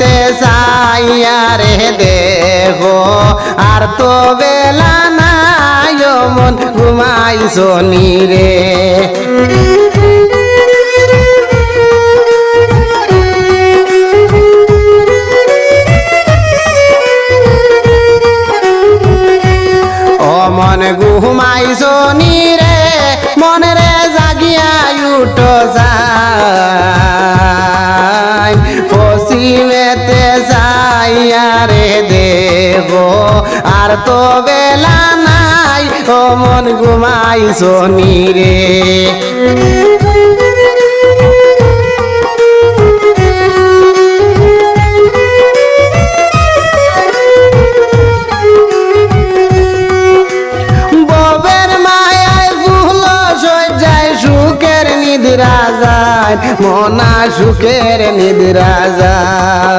পশ্চিমেতে চাইয়া রে দেখো আর তো বেলা নাই ও মন ঘুমাইছো নি রে মন ঘুমাইছো নি রে মন রে জাগিয়া উঠো যাই পশ্চিমেতে যাইয়া রে দেখো আর তো বেলা নাই ও মন ঘুমাইছো নি রে নিদ্রা যায় মনা সুখের নিদ্রা যায়।